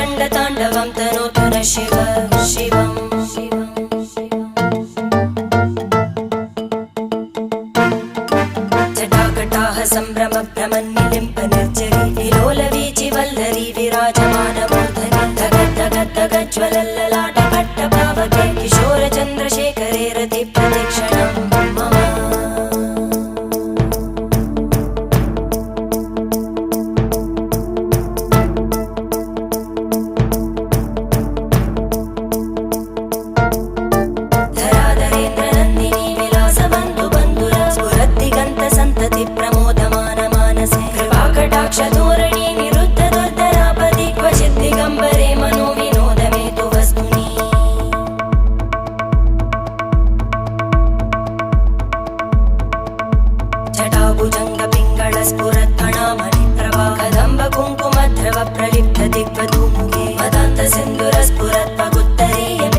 रङ्गताण्डवं तनोतु न शिव शिवम् जटाकटाः सम्भ्रमभ्रमन्निलिम्प निर्जरी विलोलवीचि वल्लरी विराजमानमूर्धनि धगज्ज्वलल्ललाटपट्टपावके किशोरचन्द्रशेखरे रतिप्रतिक्षणं मम धराधरेन्द्रनन्दिनी विलासबन्धुबन्धुरा स्फुरद्दिगन्तसन्तति प्रमोदमान मानसे कृपाकटाक्षधोरणी निरुद्ध दुर्धरापदि क्वचित् दिगम्बरे मनो विनोदमेतु वस्तुनि जटाभुजङ्ग पिङ्गळ स्फुरत्फणामणि प्रभा कदम्ब कुङ्कुम